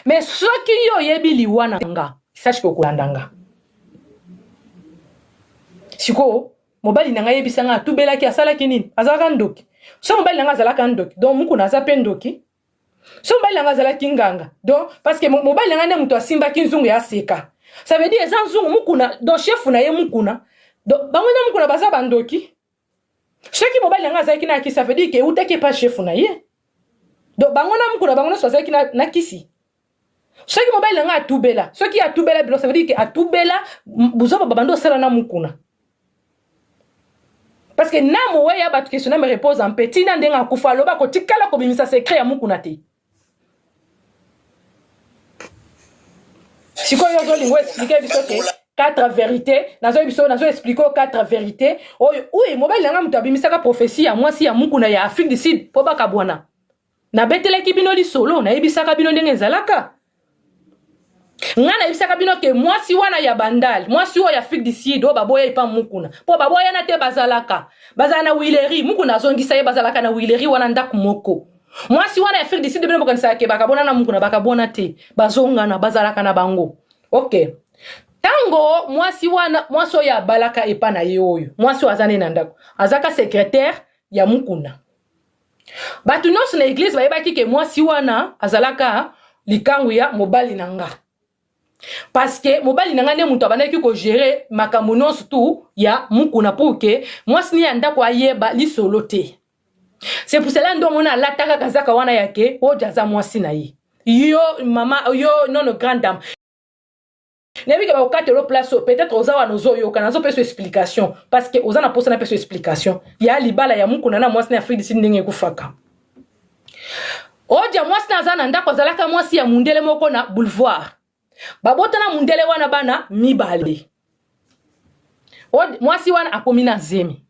mais soki yo yebi liwana nga sache que okulandanga siko mobali nanga yebisanga atubelaki asalaki nini azalaka ndoki so mobali nanga azalaka ndoki donc mukuna aza pe ndoki so mobali nanga azalaki nganga donc parce que mobali nanga nde mutu asimbaki nzungu ya seka ça veut dire eza nzungu mukuna donc chef na ye mukuna donc bango nde mukuna baza bandoki soki mobali nanga azalaki na kisi ça veut dire que utaki pas chef na ye donc bango na mukuna bango nyonso azalaki na kisi soki mobali nanga atubela soki atubela bilo ça veut dire que atubela buzoba babando sala na mukuna parce que na mowe ya batu question na me repose en petit na ndenga kufa loba ko tikala ko bimisa secret ya mukuna te siko yo zo lingo expliquer biso ke 4 vérités nazo expliquer 4 vérités oui mobali nanga mutu abimisaka prophétie ya mwasi ya mukuna ya Afrique du Sud po baka bwana na beteleki bino li solo na yebisaka bino ndenge ezalaka ngana yebisaka bino ke mwasi wana ya bandal mwasi oyo ya Afrique du Sud o baboya ipa mukuna po baboya na te bazalaka bazana wileri mukuna azongisa ye bazalaka na wileri wana ndaku moko mwasi wana ya Afrique du Sud bino bokanisa ke bakabona na mukuna bakabona te bazongana bazalaka na bango okay tango mwasi wana mwasi oyo ya balaka epa na ye oyo mwasi azane na ndako azaka secrétaire ya mukuna batu nyonso na église bayebaki ke mwasi wana azalaka likangu ya mobali nanga parce que mobali nanga ne mutu abandaki ko gérer makambo nyonso tu ya mukuna pour que mwasi ni andako ayeba lisolo te c'est pour cela ndo mona lataka kazaka wana yake o jaza mwasi na ye yo mama yo non grande dame nebi ka ba okatelo place peut-être ozawa nozo yo kana zo peso explication parce que ozana posa na peso explication ya libala ya mukuna na mwasi na Afrique du Sud ndenge kufaka oja mwasi na zana ndako zalaka mwasi ya mundele moko na boulevard babota na mundele wana bana mibale mwasi wana akomina zemi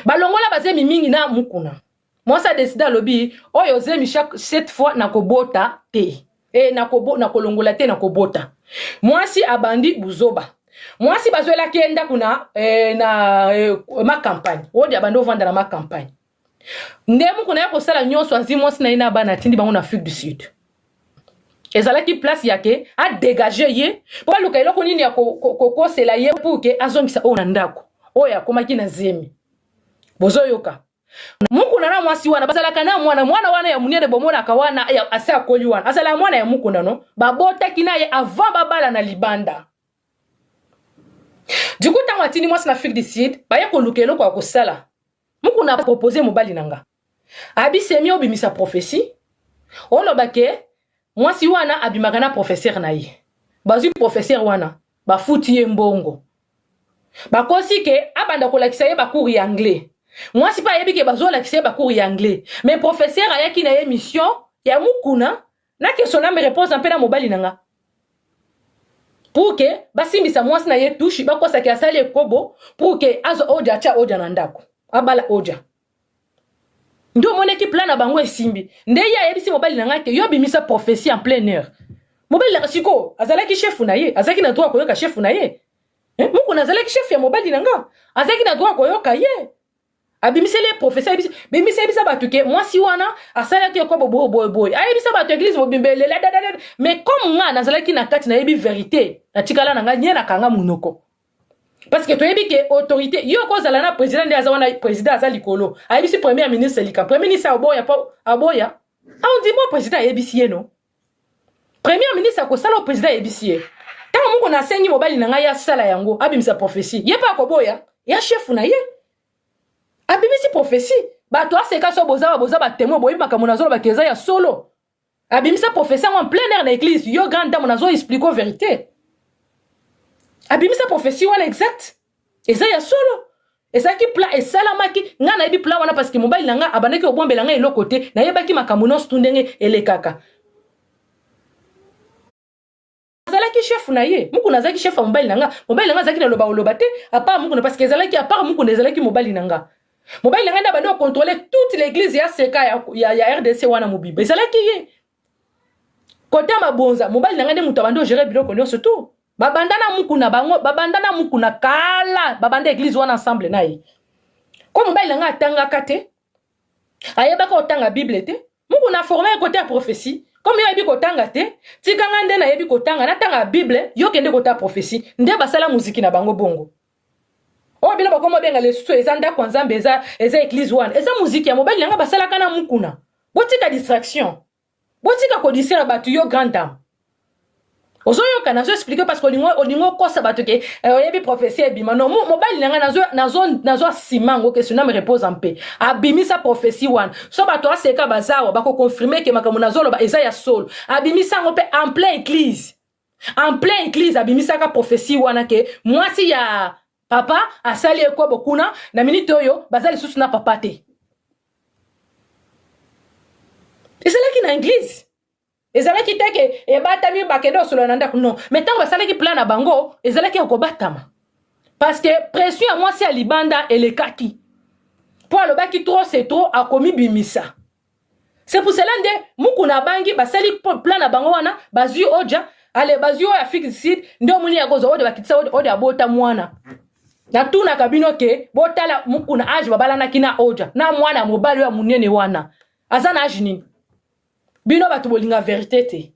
balongola bazemi mingi na mukuna mwasi a décidé lobi oyo zemi chaque 7 fois na kobota te na kolongola te na kobota mwasi abandi buzoba mwasi bazoela kenda kuna ma campagne odi abando vanda na ma campagne ndemu kuna yako sala nyonso azi mwasi na ina bana tindi bango na Afrique du Sud ezalaki place yake a dégager ye po luka eloko nini ya kokosela ye pour que azongisa o na ndako oyo akomaki na zemi bozoyoka mukuna na mwasi wana bazalaka na mwana wana ya munene bomona kawana ya asa koli wana asala mwana ya mukuna no babota kinaye avant babala na libanda du coup tango atini mwasi na Afrique du Sud baya koluka eloko ya kosala mukuna proposer mobali nanga abisemi obimisa prophétie olobake mwasi wana abimaka na professeur na ye bazui professeur wana bafuti ye mbongo bakosi ke abanda kolakisa ye bakuri ya anglais mwasi pa yebi ke bazola kise bakuri ya anglais mais professeur ayaki na ye mission ya mukuna na question na me réponse en pe na mobali nanga pour que basimbisa mwasi na ye touche bakosa ke asali ekobo pour que azo oja cha oja na ndako abala oja ndo moneki plan na bango esimbi nde ya yebisi mobali nanga ke yo bimisa prophétie en plein air mobali nanga siko azalaki chef na ye azalaki na droit koyoka chef na ye mukuna azalaki chef ya mobali nanga azalaki na droit koyoka ye abimisele professeur bimisa bisa batuke mwasi wana asalaki ko boy ayebisa batu église bobimbele mais comme nga nazalaki na kati na yebi vérité na tikala nanga nyena kanga munoko parce que toyebi ke autorité yo ko zala na président ndi azawana président azali kolo ayebisi premier ministre lika premier ministre aboya on dit moi président ayebisi no premier ministre ko sala président ayebisi tant mungu na sengi mobali nanga ya sala yango abimisa prophétie ye pa ko boya ya chef na ye abimisi prophétie bato aseka so boza ba témoin boyi makambo nazo ba keza ya solo abimisa prophétie en plein air na église yo grande dame nazo expliquer vérité abimisa prophétie wana exact eza ya solo eza ki pla esalamaki nga na yebi pla wana parce que mobile nanga abandaki obombela nga eloko te na yebaki makambo no stundenge elekaka azalaki chef na ye muku nazaki chef mobile nanga zaki na loba te à part muku parce que ezalaki à part muku ezalaki mobile nanga mobile nanga na bando contrôler toute l'église ya seka ya RDC wana mobibe ezalaki ye côté mabonza mobile nanga nde mutu bando gérer biloko nyonso tout babandana muku na bango babandana muku na kala babanda église wana ensemble na ye ko mobile nanga atanga kate ayeba ko tanga bible te muku na former côté prophétie comme yebi kotanga te tikanga nde na yebi kotanga na tanga Bible yo kende kota prophétie nde basala muziki na bango bongo o bila bakoma benga lesusu ezanda kwa nzambe eza église one eza muziki ya mobali nanga basala kana mukuna botika distraction botika kodisera batu yo grand dame ozoyo kana zo expliquer parce que olingo kosa batu ke yebi prophétie ebima non mobali nanga nazo simango que suna me repose en paix abimisa prophétie one so batu aseka bazawa bako confirmer que makamu nazolo ba eza ya solo abimisa ngo pe en plein église abimisa ka prophétie wana ke mwasi ya papa asali ekwa bokuna na minute oyo bazali susu na papa te ezalaki na église ezalaki teke ebatami bakendo solo na ndako non mais tant basalaki plan na bango ezalaki kobatama parce que pression ya mwasi ya libanda elekaki po alobaki trop c'est trop akomi bimisa c'est pour cela nde mukuna bangi basali plan na bango wana bazui oja ale bazui ya fixed ndio muni ya gozo ode bakitisa ode abota mwana na tuna kabino ke botala mukuna age babalana kina oja na mwana mobali ya munene wana azana age nini bino batu bolinga vérité te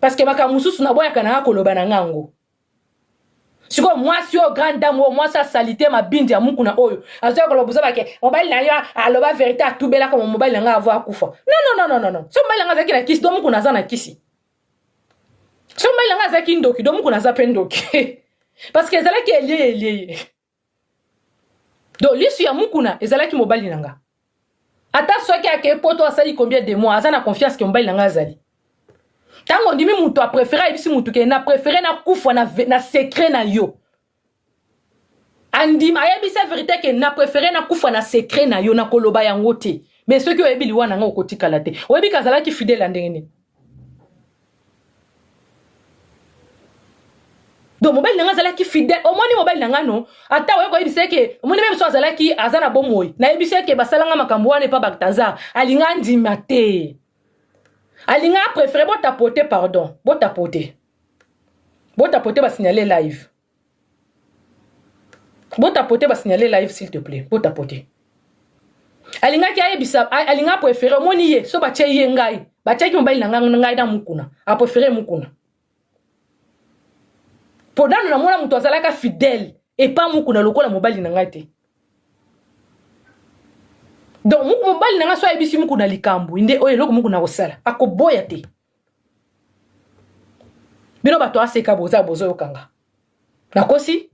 parce que baka mususu na boya kana koloba na ngango siko mwasi yo grande dame o mwasi salité mabindi ya mukuna oyo azoya kolobuza bake mobali na yo aloba vérité atubela comme mobali nga avoir kufa non so mobali nga zaki na kisi do mukuna za na kisi so mobali nga zaki ndoki do mukuna za pendoki parce que ezalaki elie do lisu ya mukuna ezalaki mobali nanga ata soki ake poto asali combien de mois azana confiance que mobali nanga azali tango ndimi mutu a préféré ebisi mutu ke na préféré na kufa na secret na yo andima ayebisa vérité ke na préféré na kufa na secret na yo na koloba yango te mais soki oyebi liwa nanga okotikala te oyebi kazalaki fidèle ndenge donc mobile nanga zalaki fidèle au moins ni mobile nanga no ata we ko yebisa ke omoni même so azalaki azana bomoi na yebisa ke basalanga makambo wana pa baktaza alinga ndima te alinga préféré botapoter pardon botapoter ba signaler live s'il te plaît botapoter alinga ki ayebisa alinga préféré omoni ye so ba tcheye ngai ba tcheki mobile nanga ngai na mukuna a préféré mukuna podano na mwana mutu azalaka fidèle et pas mukuna lokola mobali nanga te donc mobali nanga so ayebisi mukuna likambo inde oyo eloko mukuna kosala akoboya te bino bato aseka bozo yokanga nakosi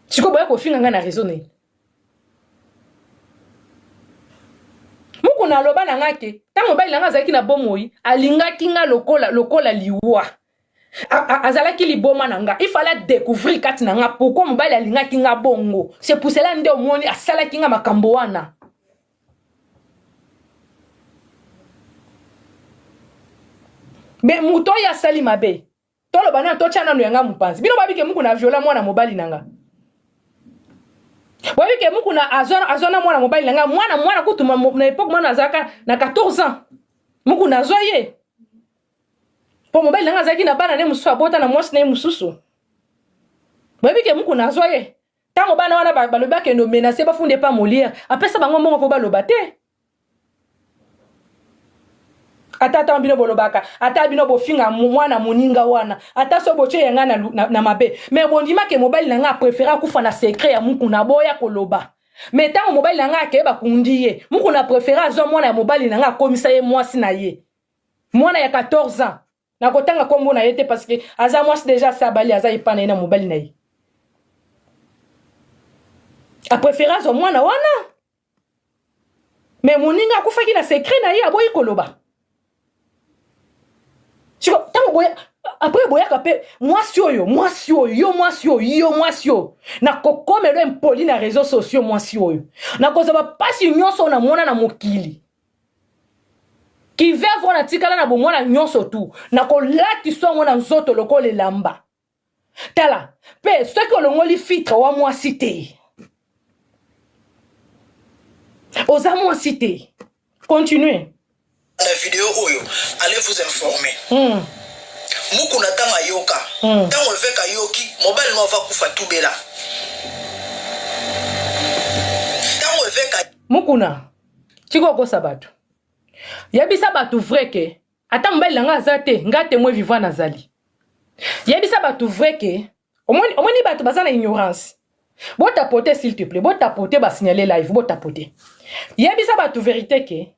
siko boya kofinga nga na réseau ne mukuna loba na ngate ta mobile nanga zaki na bomoi alingaki nga lokola liwa azalaki liboma nanga il fallait découvrir kati nanga pourquoi mobile alingaki nga bongo c'est pour cela nde omoni asalaki nga makambo wana mais muto ya sali mabe tolo bana to chana no yanga mupanzi bino babike mukuna viola mwana mobile nanga Wabi ke muku na azona mwana mobile nanga mwana kutuma na époque mwana azaka na 14 ans muku na zoye po mobile nanga zaki na bana ne mususu abota na mwasi ne mususu wabi ke muku na zoye tango bana wana baloba ke no menacer bafunde pa molir apesa bango mbongo po baloba te ata bino bolobaka ata bino bofinga mwana moninga wana ata so boche yanga na mabe mais bondima ke mobile nanga préféra kufa na secret ya muku na boya koloba mais tango mobile nanga ke ba kundiye muku na préféra zo mwana ya mobile nanga komisa ye mwasi na ye mwana ya 14 ans na kotanga kombo na yete parce que aza mwasi déjà sabali aza ipana na mobile na ye a préféra zo mwana wana mais moninga kufa ki na secret na ye aboyi koloba. Après boya kapé mwasi oyo na kokomelo impoli na réseaux sociaux mwasi oyo na kozaba pasi nyonso na mona na mokili ki vevo na tikala na bomona nyonso tu na kolati songo na nzoto lokole lamba tala pe soki olongoli filtre wa mwasi te oza mwasi te continuez. La vidéo oyo, allez vous informer. Muku na tanga yoka. Tango veka yoki, mobile no va kufa tubela. Tango veka mukuna tiko ko sabatu yebisa batu vrai que ata mbali langa azate ngate moi vivant nazali yebisa batu vrai que omoni batu bazana ignorance bo tapoter s'il te plaît bo tapoter ba signaler live bo tapoter yebisa batu vérité que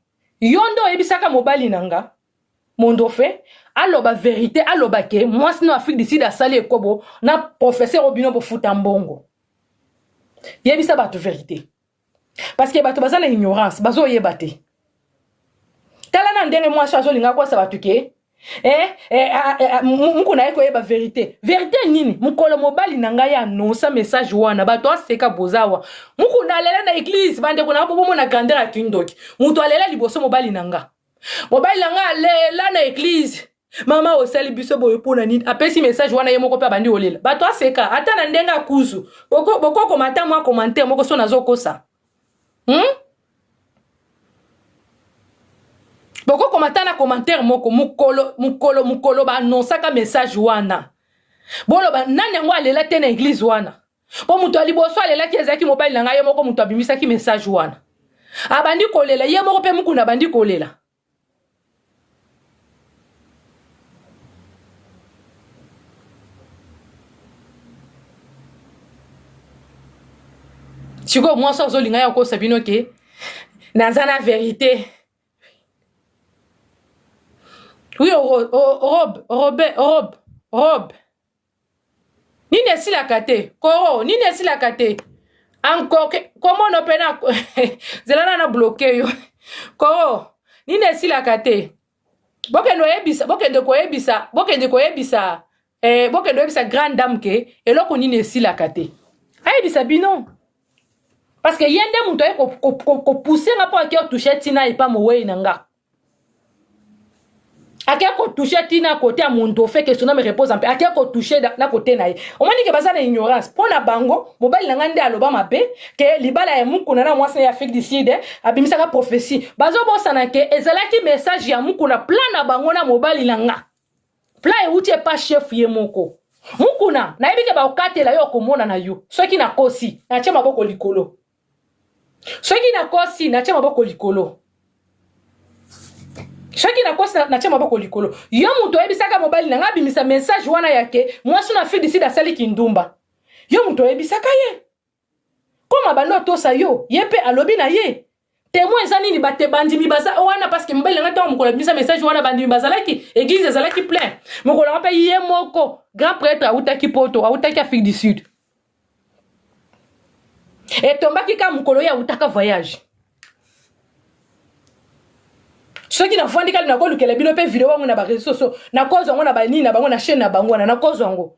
yondo yebisa ka mobali nanga mondo fait aloba vérité aloba ke moi sino Afrique d'ici da sali ekobo na professeur obino bo futa mbongo yebisa batu vérité parce que batu bazana ignorance bazo yebate tala na ndenge moi chazo linga kwa sabatu ke mukuna eko yeba vérité vérité nini mukolo mobali nanga ya annonce message wana bato aseka bozawa mukuna lela na église bande kuna bobo na grandeur ya kindoki muto alela liboso mobali nanga lela na église mama osali biso boyo pona nini apesi message wana ye moko pe bandi olela bato aseka ata na ndenga kuzu boko komata mwa commentaire moko so nazokosa boko komata na commentaire moko mukolo ba annonsaka message wana bolo ba nani ngo alela te na église wana po muto aliboso alela ki ezaki mobile na ngaye moko muto abimisa ki message wana abandi kolela ye moko pe mukuna bandi kolela Chico moi ça zolinga ya ko sabino ke nazana vérité. Oui, robe. Nine si la kate. Koro, nine si la kate. Encore, comment on peut zelana na bloqué yo. Koro, nine si la kate. Bokendo yebisa grande dame ke, eloko nine si la kate. Ayebisa bino. Parce que yende muto ko pousser nga po akio toucher tina et pas mowe nanga. Akia ko toucher tina côté à mon dos fait que son me repose en paix. Akia ko toucher na côté na ye. On m'a dit que bazana ignorance. Pona bango, mobile nanga nde aloba mabe que libala ya mukuna na mwasa ya Afrique du Sud abimisa ka prophétie. Bazo bosana ke ezalaki message ya mukuna plan na bango na mobile nanga. Plan e uti pas chef ye moko. Mukuna na yebike ba okatela yo komona na yo. Soki na kosi na tia maboko likolo. Soki na kosi na tia maboko likolo. Soki na kosi na tia maboko likolo. Yo muto yebisaka mobile nanga bimisa message wana yake moi suna fi d'ici da sali kindumba. Yo muto yebisaka ye. Koma bando tosa yo yepe alobi na ye. Témoin ezani ni bate bandi mi baza wana parce que mobile nanga ta mukola bimisa message wana bandi mi bazalaki église ezalaki plein. Mukola pa ye moko grand prêtre autaki poto autaki Afrique du Sud. Et tombaki ka mukolo ya utaka voyage. Ceux qui na fandi kali na ko lukela bino pe vidéo wangu na ba réseaux sociaux na cause wangu na ba nini na bango na chaîne na bango na cause wangu.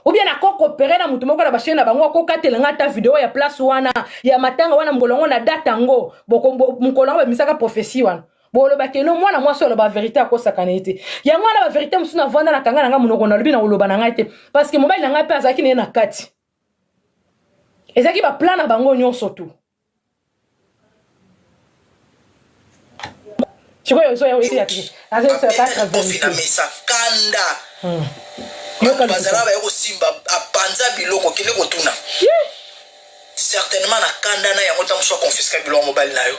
Ou bien na ko coopérer na mutu moko na ba chaîne na bango ko katela ngata vidéo ya place wana ya matanga wana mukolo wangu na date ngo boko mukolo wangu misaka prophétie wana. Bolo bakeno mwana mwasi lo ba vérité akosakana ete. Ya mwana ba vérité musuna vanda na kanga na munoko na lobi na oloba na ngate parce que mobile na ngape azaki na kati. Ezaki ba plan na bango nyonso tu. Chiko yo ya wezi yaki. Azo se pas vérité. Na mesa kanda. Yo bazala ba yoko simba apanza biloko kile ko tuna. Certainement na kanda na yango tamusho confisquer biloko mobile na yo.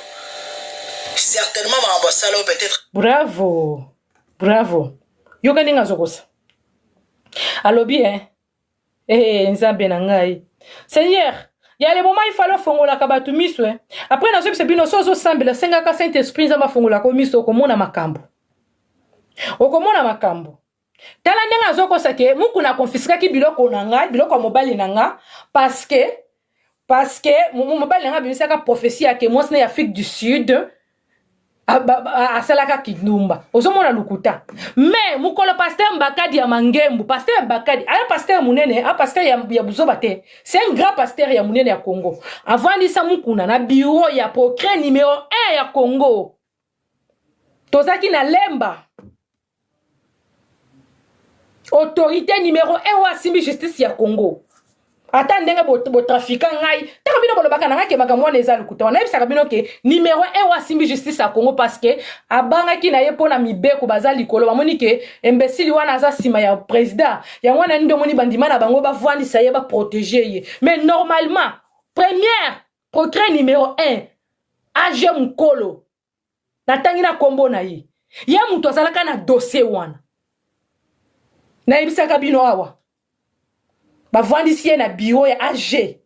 Certainement ma ambassade peut-être. Bravo. Yo kaninga zokosa. Alobi nzambe na ngai. Seigneur, il y a les moments il fallait fongola kabatu miso après na so bino sozo sambela senga ka Saint Esprit za mafongola ko miso ko mona makambo. Okomona makambo. Tala ndenga zoko sake muku na confisquer ki biloko nanga, biloko mobile nanga parce que mobile nanga bimisa ka prophétie ya ke moi na Afrique du Sud asalaka kidumba ozomona lukuta mais mukolo pasteur Mbakadi ya Mangembu pasteur Mbakadi ala pasteur munene a pasteur ya buzoba te c'est un grand pasteur ya munene ya Congo avant disa mukuna na bureau ya procret numéro 1 ya Congo tozaki na lemba autorité numéro 1 wa simbi justice ya Congo ata ndenge bo trafiquant ngai taka bino bolobaka nanga ke makamwa neza lukuta wana ebisaka bino ke numéro 1 wa simbi justice à Congo parce que abanga ki na ye pona mibeko bazali kolo bamoni ke imbécile wana za sima ya président ya wana ndo moni bandima na bango ba vwandi sa ye ba protéger ye mais normalement première procret numéro 1 age mukolo natangi na kombo na ye ye mutu azalaka na dossier wana nayebisaka bino awa bavandisi ye na bureau ya AG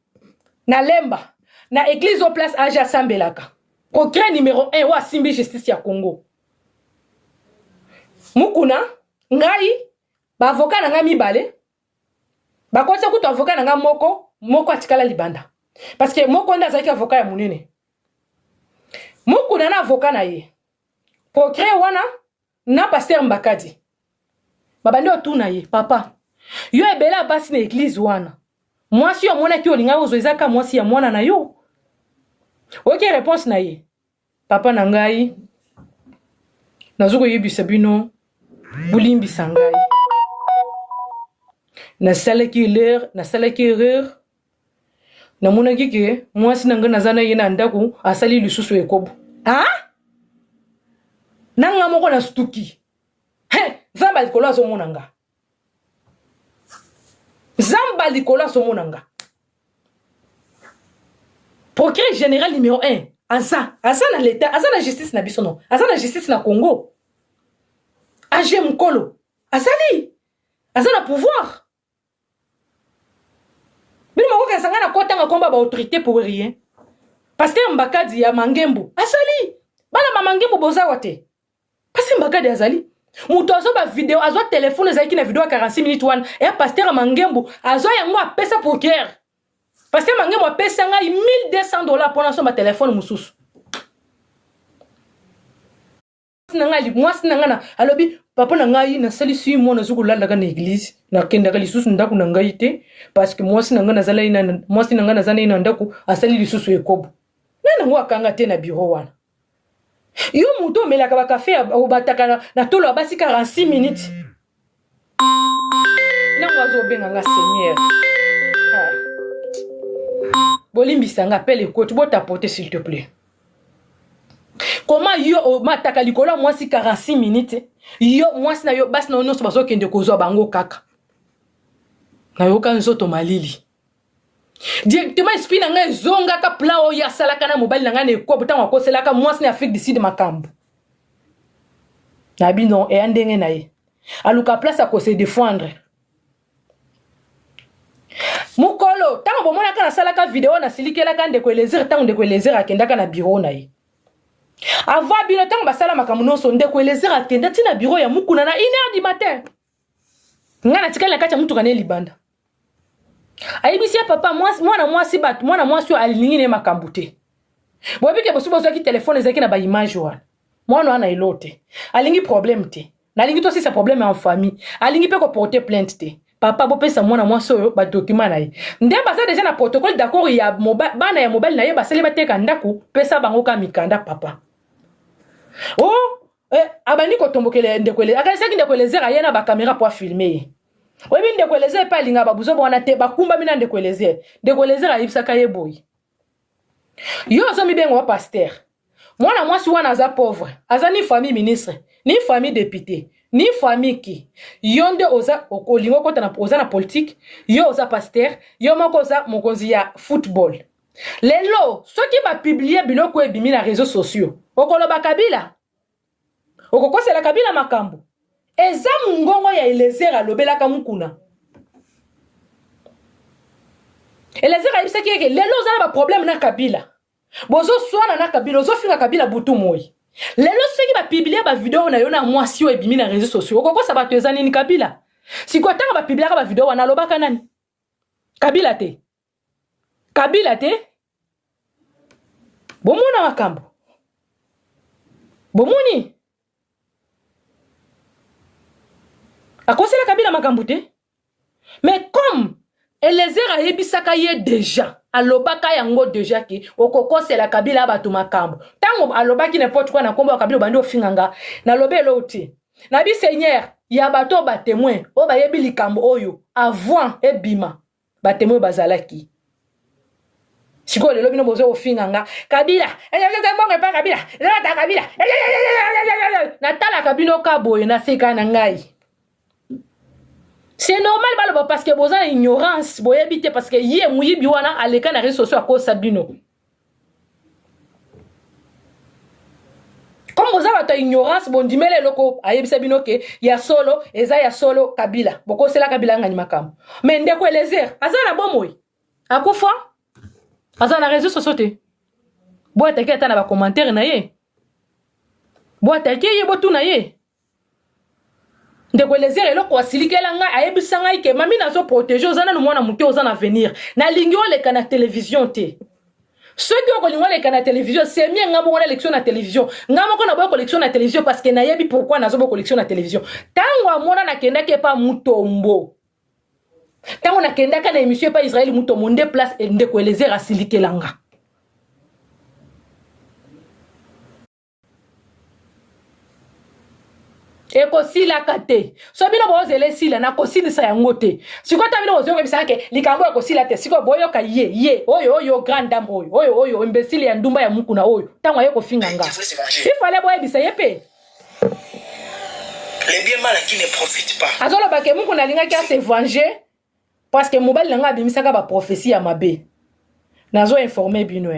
na lemba na église au place AG asambelaka procureur numéro 1 wa simbi justice ya Congo mukuna ngai ba avocat na nga mibale bakosa kutu avocat na nga moko atikala libanda parce que moko nda azalaki avocat ya munene mukuna na avocat na ye procureur wana na pasteur Mbakadi babandi otuna ye papa yo ebela basi na église wana mwasi yo mona ki olinga ozo ezaka mwasi ya mwana na yo oke réponse na ye papa na ngai nazuko yebisa bino bulimbisa ngai nasalaki erreur namonaki ke mwasi na ngai nazana ye na ndako asali lisusu ekobo nanga moko na stuki zamba likolo azomona nga zamba likolo azomona nga procureur général numéro 1 aza na l'état aza na justice na biso non aza na justice na Congo age mukolo azali aza na pouvoir bino moko kasanga na kotanga komba ba autorité pour rien parce que Mbakadi ya Mangembu azali bana mamangembu bozawa te parce que Mbakadi azali mutu azo ba vidéo azo téléphone ezaki na vidéo ya 46 minutes wana et pasteur Mangembu azo yango apesa procureur parce que Mangembu apesa nga $1200 pour na téléphone mususu mwasi na nga na alobi papa na ngai na salisi mo na zukulala ka na église na kendaka lisusu ndaku na ngai te parce que mwasi na nga na zala ina mwasi na nga na zana ina ndaku asali lisusu ekobo nana ngo akanga te na bureau wana yo mutu omelaka ba café obataka na tolo abasi 46 minutes nango azobenga nga seigneur bolimbisa nga pele ko tu bota porter s'il te plaît. Comment yo mataka likolo mwasi 46 minutes yo mwasi na yo basi na nyonso bazokende kozwa bango kaka na yo kan nzoto malili directement esprit na nga zonga ka plan o ya salaka na mobile na nga ne ko butango akoselaka mwasi na Afrique du Sud makambo na bino e andenge na ye aluka place a ko se défendre mukolo tango bomona kana salaka vidéo na silikela ka ndeko elezir tango ndeko elezir akendaka na bureau na ye avant bino tango basala makambo nyonso ndeko elezir akenda tina bureau ya mukuna na 1h du matin ngana tikala kati ya mutu kana libanda ayibisi papa mwana mwasi alingi ne makambo te bobike bosubo zaki telefone zaki na ba image wana mwana wana elote alingi problème te nalingi to si sa problème en famille alingi pe ko porter plainte te papa bo pesa mwana mwasi oyo ba document na ye nde baza déjà na protocole d'accord ya bana ya mobile na ye basali bateka ndaku pesa bango ka mikanda papa abandi ko tombokele ndekwele akalisaki ndekwelezera ye na ba caméra pour filmer webi ndekweleze pa linga babuzo bona te bakumba mina ndekwelezera yibisaka ye boy yo zo mibengo wa pasteur mwana mwasi wana aza pauvre aza ni famille ministre ni famille député ni famille ki yonde oza okolingo kota na oza na politique yo oza pasteur yo moko oza mokonzi ya football lelo soki ba publier biloko ebimi na réseaux sociaux okoloba Kabila okokosela Kabila makambo eza mungongo ya elezera lobelaka mukuna elezera ibisaki yeke lelo oza na ba problème na Kabila bozo swana na Kabila ozo finga Kabila butu moi lelo soki ba publier ba vidéo na yo na mwasi yo ebimi na réseaux sociaux okokosa bato eza nini Kabila sikotanga ba publier ba vidéo wana lobaka nani Kabila te bomona makambo bomoni akosela Kabila makambo te mais comme elezera yebisaka ye déjà alobaka yango déjà ki okokosela Kabila bato makambo tango alobaki n'importe quoi na kombo ya Kabila bandi ofinganga na lobelo te na bi seigneur ya bato ba témoin o ba yebi likambo oyo avant ebima ba témoin bazalaki siko lelo bino bozo ofinganga Kabila bonge pa Kabila ta Kabila na tala Kabila kaboye na seka na ngai. C'est normal parce que boza ignorance boyebite parce que yé muyibi wana aleka na réseaux sociaux ko sabino bato ignorance bondimele loko ayebisa bino ke ya solo eza ya solo Kabila boko sela Kabila ngani makambo mais ndeko Elezer azana bomoi akufa azana réseaux sociaux te bo atake ata na ba commentaire na ye bo atake ye bo tuna ye ndeko Elezer eloko asilikela nga ayebisa ngai ke mami nazo protéger ozana no mwana muke ozana avenir na lingi oleka na télévision te. Ceux qui ont connu la télévision, c'est mieux nga moko na élection na télévision. Nga moko na boya collection na télévision parce que na yebi pourquoi nazo bo collection na télévision. Tango amona na kenda ke pa mutombo. Tango na kenda ka na émission pa Israël mutombo nde place ndeko Elezer asilikelanga. Eko sila kate. So bino bozele sila na kosilisa yango te. Siko ta bino ozo kebisa ke likambo eko sila te. Siko boyo ka ye oyo grande dame oyo imbécile ya ndumba ya mukuna oyo. Tango ayeko finganga. Il fallait boye bisa yepe. Les bien mal qui ne profitent pas. Azolo ba ke mukuna linga ki se venger parce que mobile langa bimisaka ba prophétie ya mabe. Nazo informer bino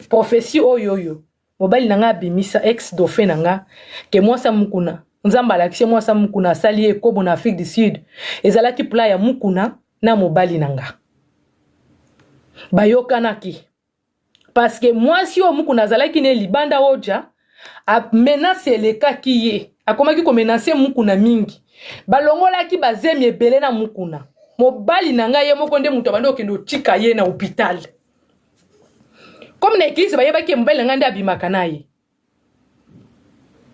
prophétie oyo. Mobile langa bimisa ex dauphin nanga ke moi sa mukuna nzamba lakishe mwasa mukuna sali ekobo na Afrique du Sud ezalaki pla ya mukuna na mobali nanga bayokanaki parce que mwasi o mukuna zalaki ne libanda oja a menace lekaki ye akomaki ko menacer mukuna mingi balongolaki bazemi ebele na mukuna mobali nanga ye moko nde muto bando kendo tika ye na hôpital comme na église bayebaki mobali nanga nde abimaka na ye.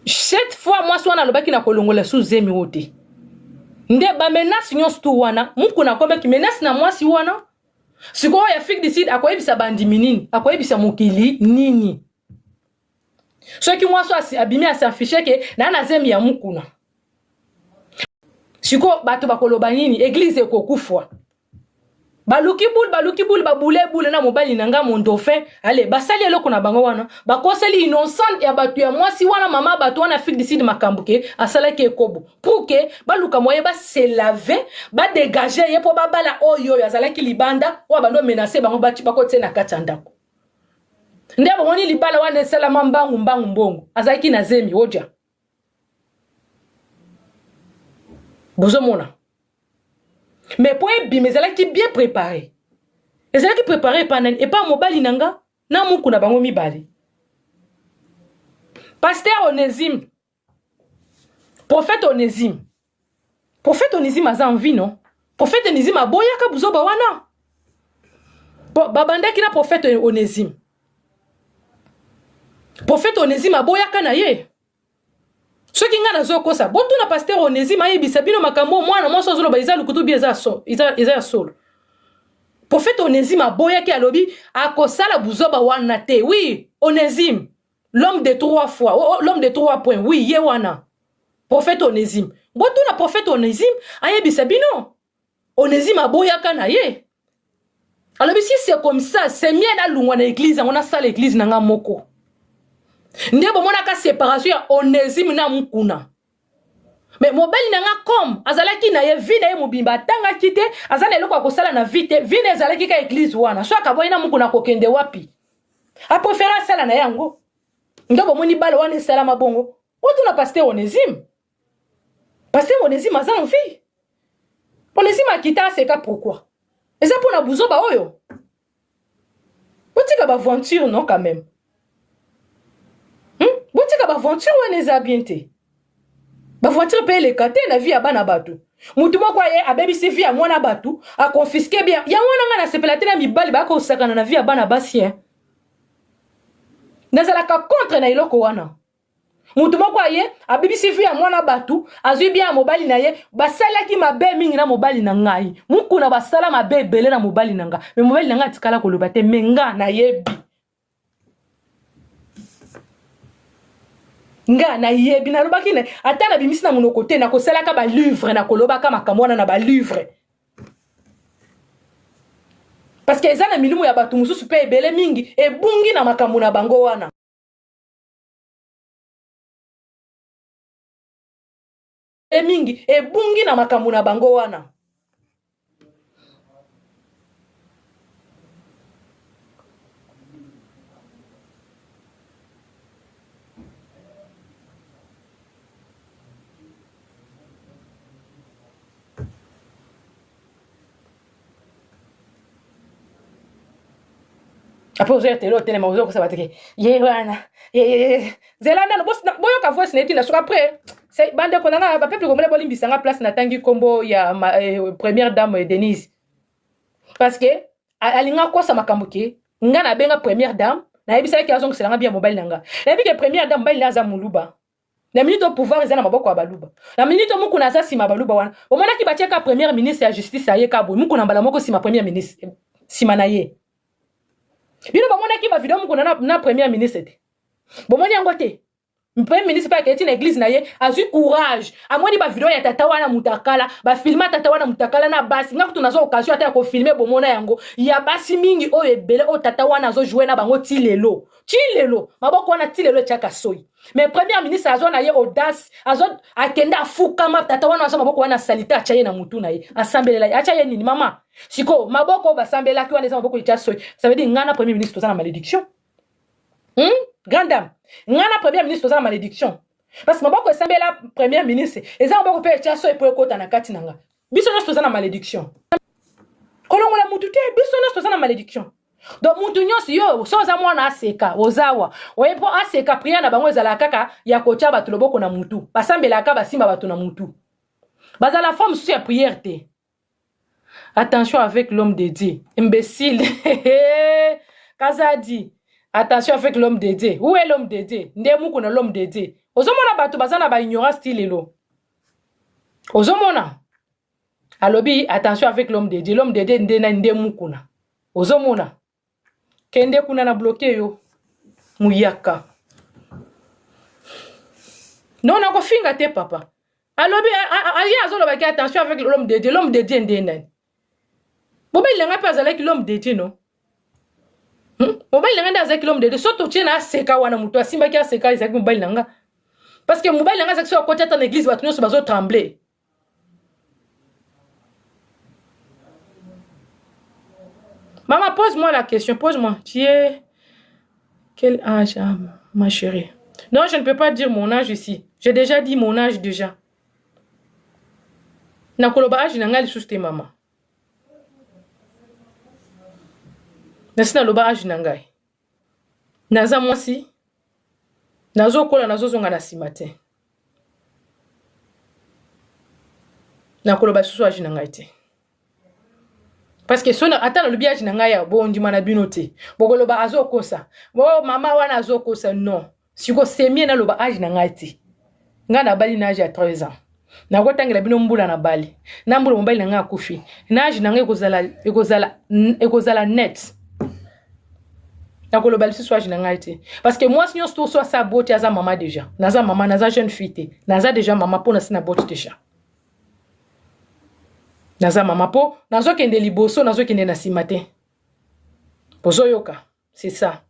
Cette fois moi soit na lobaki na kolongola sous zemi wote nde ba menace nyonso tu wana mukuna kombe ki menace na mwasi wana siko ya Afrique du Sud akoyebisa bandi minini akoyebisa mokili nini so ki mwasi abimi asafishe ke na zemi ya mukuna siko bato bakoloba nini église ekokufwa baluki bul babule na mobali nanga mon dauphin allez basali eloko na bango wana bakoseli innocent ya batu ya mwasi wana mama batu wana Afrique du Sud makambuke asalaki ekobo pour que baluka moye ba se laver ba dégager ye po babala oyo azalaki libanda wa bando menacer bango bati bakote na kati ndako nde bomoni libala wana sala mbangu mbongo azalaki na zemi oja bozomona. Mais pour bien mais elle qui bien préparé. Elle qui préparé pendant et pas mobali nanga na muku na bango mibali. Pasteur Onésime. Prophète Onésime a envie non. Prophète Onésime a boya ka buzoba wana. Babanda ki na prophète Onésime. Prophète Onésime a boya ka na ye. Ce qui nga nazo kosa boto na pasteur Onésime ayebisa bino makambo mwana moso zolo ba izalu kutubi eza solo prophète Onésime aboya ki alobi akosala buzoba wana te oui Onésime l'homme de 3 fois l'homme de 3 points oui ye wana prophète Onésime boto na prophète Onésime ayebisa bino Onésime aboya kana ye alobi si c'est comme ça c'est mieux na lungwa na église on a sala église na nga moko. Ndebo mona ka séparation ya Onésime na mukuna. Mais mobali nanga comme azalaki na ye vie na ye mobimba tanga kite azala eloko akosala na vite vie na azalaki ka église wana so akaboyi na mukuna kokende wapi a préférer sala na yango ndebo moni balo wana sala mabongo oto na pasteur Onésime azana vie Onésime akita seka pourquoi eza pona buzoba oyo botika ba aventure non quand même. Botika ba aventure wana eza bien te. Ba aventure pe le kate na vie ya bana batu. Mutu moko ye abebisi vie ya mwana batu, a confisquer bien. Ya mwana nga na sepelate na mibali ba ko sakana na vie ya bana basi Nazala ka contre na iloko wana. Mutu moko ye abebisi vie ya mwana batu, azui bien mobali na ye, basala ki mabe mingi na mobali na ngai. Muku na basala mabe belé na mobali na nga. Me mobali na nga tikala ko lobate menga na yebi. Nga na yebi na lobaki ne ata na bimisi na monoko te na kosalaka ba livre na kolobaka makambo na ba livre parce que eza na milimu ya batu mususu pe ebele mingi ebungi na makambo na bango wana mingi ebungi na makambo na bango wana Après ozo telo tele ma ozo ko sabateke ye wana zelanda no boyo ka voice neti na so après c'est bande ko nanga ba peuple congolais bolimbisa nga place na tangi kombo ya première dame Denise parce que alinga ko sa makambo ke nga na benga première dame na yebisa ki azongo selanga bien mobile nanga na yebi ke première dame mobile naza muluba na minute au pouvoir ezana maboko ya baluba na minute muku na za sima baluba wana omona ki batia ka première ministre ya justice aye ka boy muku na mbala moko sima première ministre sima na ye bino bamona ki ba video muku na première ministre te bomoni yango te premier ministre pa keti na église na ye azu courage amoni ba video ya tata wana mutakala ba filma tata wana mutakala na basi nga kutu nazo occasion ata ko filmer bomona yango ya basi mingi oyo ebele o tata wana zo jouer na bango tilelo maboko wana tilelo chaka soyi mais premier ministre azo na ye audace azo akenda afukama tata wana azo maboko wana salita achaye na mutu na ye assembelela ye achaye nini mama siko maboko basambela ki wana eza maboko ya soyi ça veut dire ngana premier ministre toza na malédiction grande dame ngana premier ministre toza na malédiction parce que maboko esambela premier ministre eza maboko pe ya soyi po ekota na kati nanga biso nyonso toza na malédiction kolongola mutu te biso nyonso toza na malédiction donc mutu nyonso yo soza mwana aseka ozawa oyepo aseka priya na bango ezala kaka ya kotia bato loboko na mutu basambelaka basimba bato na mutu bazala forme sous ya prière te attention avec l'homme de Dieu imbécile Kazadi attention avec l'homme de Dieu où est l'homme de Dieu nde muku na l'homme de Dieu ozomona bato bazana ba ignorance stilelo ozomona alobi attention avec l'homme de Dieu nde na nde muku na ozomona kende kuna na bloqué yo muyaka non na ko finga te papa alobi ya azolo ba attention avec l'homme de Dieu nde nani bobe lenga pe azala ki l'homme de Dieu non mobile nanga ndaza ki l'homme de Dieu soto tiena seka wana mutu asimba ki aseka izaki mobile nanga parce que mobile nanga zakso akoti ata na église batu nyonso bazo trembler maman, pose-moi la question, pose-moi. Tu es... Quel âge, ma chérie? Non, je ne peux pas dire mon âge ici. J'ai déjà dit mon âge déjà. Nakoloba âge nangali souste maman. Nasina loba âge nangai. Naza mwasi. Nazo kola nazo zonga na simate. Nakoloba susu âge nangai te. Parce que sona atana le biage na ngaya bo ndima na binote bogoloba azokosa bo mama wana azokosa non siko semie na loba age na ngati nga na bali na age ya 13 ans na kotangela bino mbula na bali na mbula mobali na nga kufi na age na nga ekozala net na koloba lisu age na ngati parce que moi sinon tout soit sa beauté aza mama déjà naza mama naza jeune fille naza déjà mama pona sina beauté déjà naza mama po nazo kende liboso nazo kende na simate pozo yoka c'est ça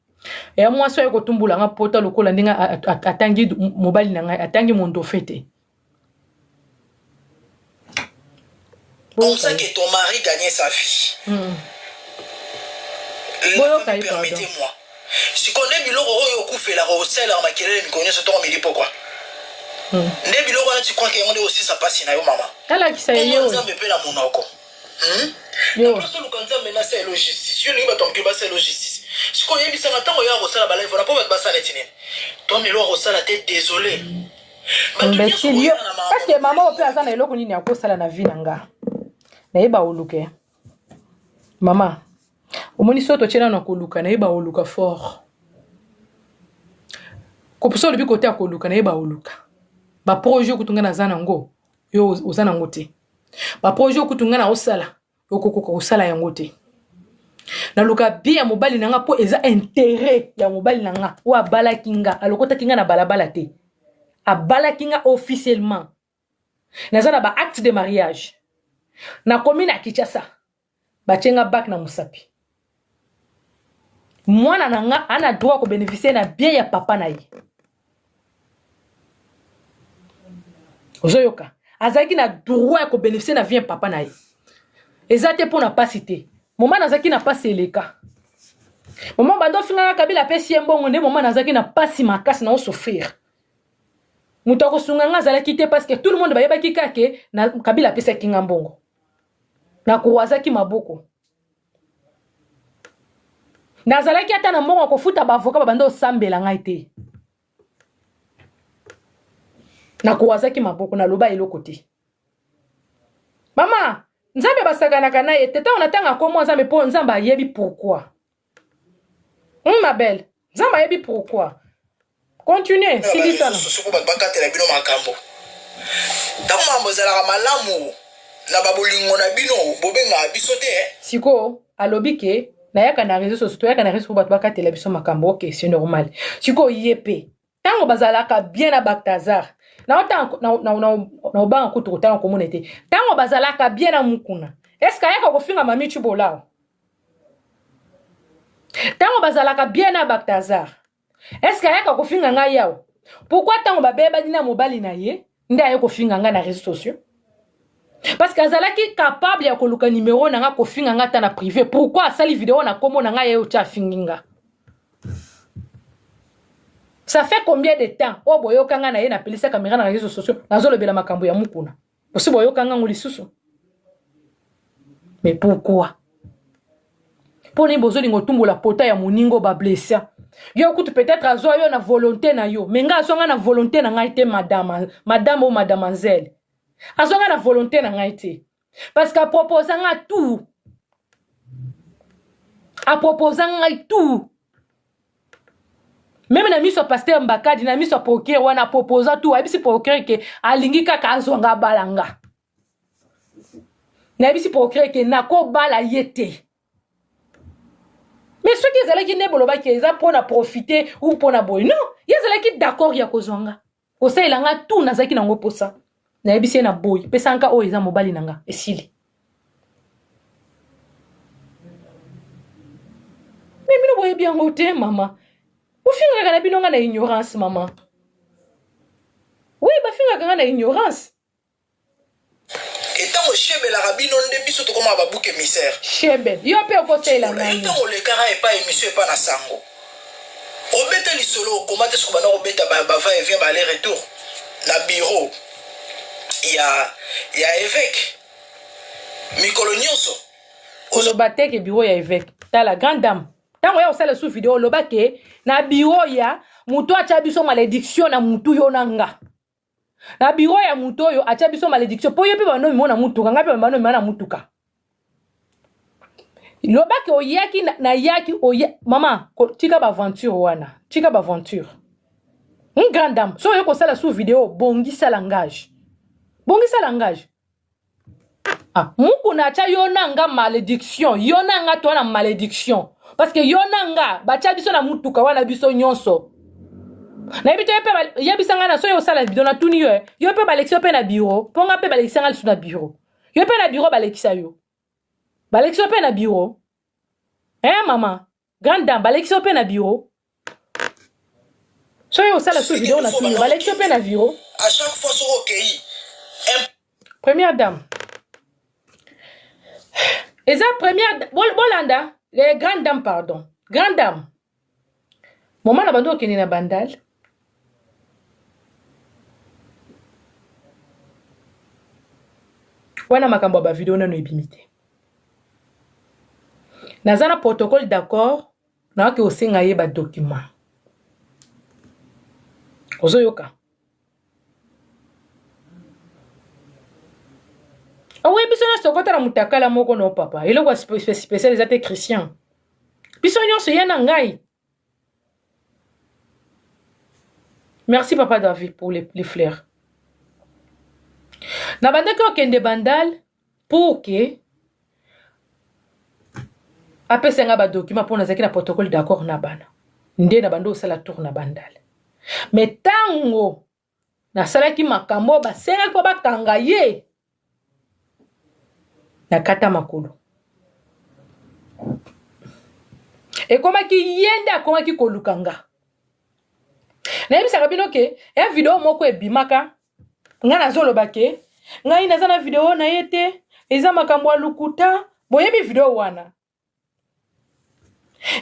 et moi so yako tumbula nga pota lokola ndinga atangi mobile na nga atangi mondo fete pour ça que ton mari gagnait sa vie permettez-moi si connais biloko oyo kufela ko sela makelele mikonyo so to mili pourquoi nde biloko wana tu crois que on est aussi ça passe na yo mama ala kisayo nzambe pe na monoko yo so lukanza mena c'est logistique yo ni ba tomke ba c'est logistique siko yebisa na tango ya rosala ba live na po ba basala tinene to melo rosala te désolé imbécile parce que maman ope azana eloko nini akosala na vie nanga na yeba oluke mama omoni soto chena na koluka na yeba oluka fort ko poso lebi côté akoluka na yeba oluka ba projet kutunga na zana ngo yo uzana ngote ba projet kutunga na osala okoko osala yango te na luka bia mobali nanga po eza intérêt ya mobali nanga wa bala kinga alokota kinga na balabala te a bala kinga officiellement na zana ba acte de mariage na commune Kinshasa ba chenga bac na musapi mwana nanga ana droit ko bénéficier na bien ya papa na ye ozoyoka azaki na droit ko bénéficier na bien papa na ye ezate pour na pas citer maman nazaki na pas seleka maman bando finga kabila pesi mbongo nde maman nazaki na pas si makasi na souffrir muto ko sunga ngazala kité parce que tout le monde bayeba kikake na kabila pesa kinga mbongo na kuwazaki maboko nazalaki ata na mbongo kofuta bavoka babanda osambela ngai te nakuwazaki maboko naloba eloko te mama nzambe basakanaka na ye teta onatanga komo nzambe mpo nzambe ayebi pourquoi ma belle nzambe ayebi pourquoi continue silisana suku bakatela bino makambo ntango mambo ezalaka malamu na babolingo na bino bobenga biso te siko alobi ke nayaka na réseau sociaux toyaka na réseau bato bakatela biso makambo ok c'est normal siko ye pe ntango bazalaka bien na Balthazar na obanga kutu kotanga komona te ntango bazalaka bien na mukuna eske ayaka kofinga mami chubolao ntango bazalaka bien na Balthazar eske ayaka kofinga ngai yao pourquoi ntango babeba dina mobali na ye nde aye kofinga ngai na réseaux sociaux parce que azalaki capable ya koluka numéro na nga kofinga nga ta na privé pourquoi asali vidéo na komo na nga ye ucha finginga ça fait combien de temps o boyoka nga na ye na pelisa caméra na réseaux sociaux nazolobela makambo ya mukuna aussi boyoka nga ngoli susu mais pourquoi poni bozolingo tumbola pota ya moningo ba blessé yo kutu peut-être azo yo na volonté na yo mais nga azonga na volonté na ngai te madame ou mademoiselle azonga na volonté na ngai te parce qu'à proposer nga tout même na miso pasteur Mbakadi na miso procureur wana proposa tout abisi procureur ke alingi kaka azonga balanga na abisi procureur ke nako bala yete mais ceux qui ezalaki ne boloba ke eza pona profiter ou pona boy non ezalaki d'accord ya kozonga osailanga tout nazaki nango posa na abisi na boy pesa nka o eza mobali nanga esili mais mino boye bien ngote mama ufinga na binonga na ignorance maman oui bafinga na ignorance etango shebe la rabino nde biso to koma babuke misère shebe yo pe okotela na etango le kara epa émission epa na sango obeta lisolo komate so bana obeta ba va et vient ba aller retour na bureau ya évêque mikolo nyonso kolobate ke bureau ya évêque ta la grande dame tango ya osala sous vidéo lobake na bureau ya muto acha biso malédiction na mutu yo nanga na bureau ya muto yo acha biso malédiction po yo pe bano mona mutuka ngape bano mona mutuka lobake oyaki na yaki oye mama tika ba aventure wana tika ba aventure une grande dame so yo ko sala sous vidéo bongisa langage ah muku na acha yo nanga malédiction yo nanga to na malédiction parce que yonanga bacha biso na mutuka wana biso nyonso na bito yepe yebisanga na so yo sala video na tuni yo pe balexio pe na bureau ponga pe balexanga sur na bureau yo pe na bureau balexia yo balexio pe na bureau maman grande dame balexio pe na bureau so yo sala sur video na tuni balexio pe na bureau à chaque fois so okay première dame eza première bolanda les grandes dames, pardon. Grande dame. Maman na bando okeni na bandal. Wana makambo ba vidéo na no ebimite. Nazana protocole d'accord na ke osenga ye ba document. Ozoyoka. Oui, biso na sokota na mutakala moko no papa. Il est spécial les athées chrétiens. Biso nyonso yana ngai. Merci papa David pour les fleurs. Na banda ko kende bandal pour que apesa nga ba document pour nazaki na protocole d'accord na bana. Nde na bando sala tour na bandal. Mais tango na salaki makambo ba sera ko ba kanga ye. Na kata makolo. E koma ki yenda koma ki kolukanga. Na yebisa kabino ke e video moko ebimaka nga nazoloba ke ngai naza na video na yete eza makambo lukuta boyebi video wana.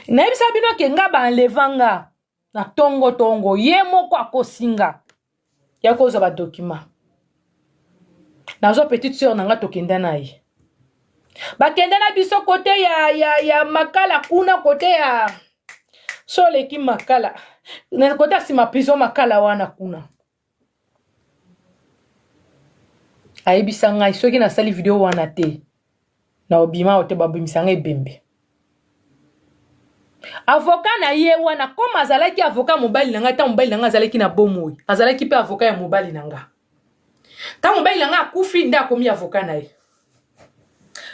Na yebisa kabino ke nga ba enlevanga na tongo ye moko akosinga ya koza ba document. Nazo petite sœur nanga tokenda na ye. bakende na biso kote ya makala kuna kote ya soleki makala na kote asima prison makala wana kuna ayebisa ngai soki nasali video wana te na obima ote babimisa ngai ebembe avocat na ye wana koma azalaki avocat mobali na ngai ta mobali na ngai azalaki na bomoi azalaki pe avocat ya mobali na ngai ta mobali na ngai akufi nde akomi avocat na ye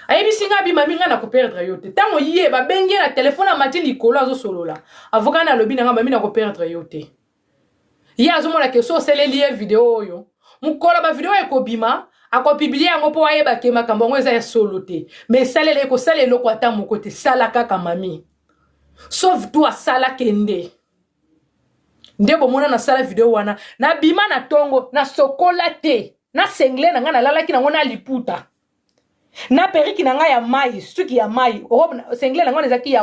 ayebisi ngai abima minga na koperdre yo te ntango ye babengi na telefone amati likolo azosolola avocat na alobi na ngai bami na koperdre yo te ye azomona ke so oseleli ye video oyo mukolo bavideo ekobima akopiblia yango mpo ayebake makambo yango eza ya solo te me esalela ekosala eloko ata moko te sala kaka mami sauf toi asala kende nde bomona nasala video wana na bima na tongo na sokola te na sengle na nga nalalaki nango na liputa na periki na nga ya mai suki ya mai sengle na nga ezaki ya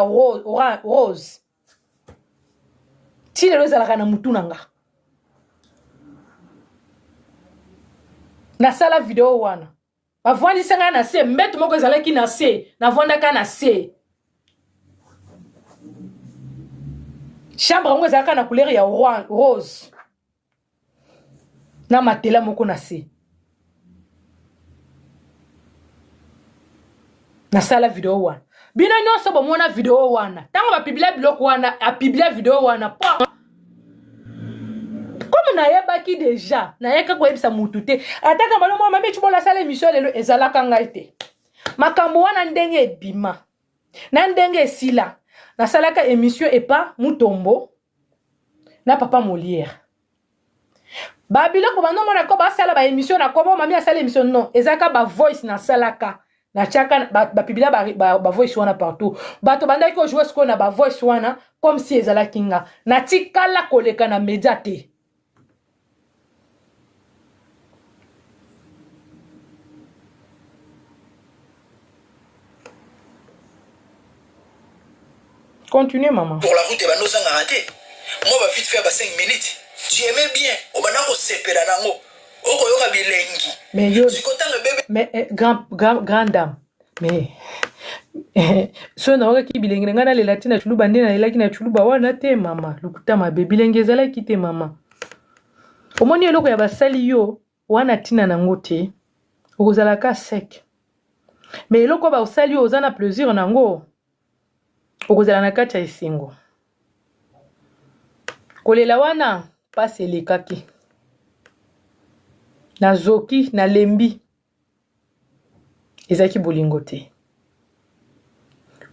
rose ti lelo ezalaka na mutu na nga nasala video wana bavwandisa nga na se mbeto moko ezalaki na se navwandaka na se chambre yango ezalaka na couleur ya rose na matela moko na se nasala video wana bino nyonso bomona video wana ntango bapiblia biloko wana apiblia video wana po comme nayebaki deja nayeka koyebisa mutu te ataka balomo mami chubola sala émission lelo ezalaka ngai te makambo wana ndenge ebima na ndenge esila nasalaka émission epa Mutombo na papa Molière babiloko banomona ko basala ba émission na kobo mami asala émission non ezaka ba voice na salaka na chaka bapiblia ba voice wana partout bato bandaki ko jouer sko na ba voice wana comme si ezalaki nga na tikala koleka na média te continue maman pour la route et bano sanga raté moi va vite faire 5 minutes tu aimais bien au banako sepela nango oko yoka bilengi mais yo sikotanga bébé mais grand dame mais so na waka ki bilengi ngana le latina chuluba ndena le lakina chuluba wana te mama lukuta mabe bilengi ezala kite mama omoni eloko ya basali yo wana tina nango te okozala ka sec mais eloko ba osali yo ozana plaisir nango okozala na kati ya esengo kolela wana pasi elekaki na zoki na lembi ezaki bolingo te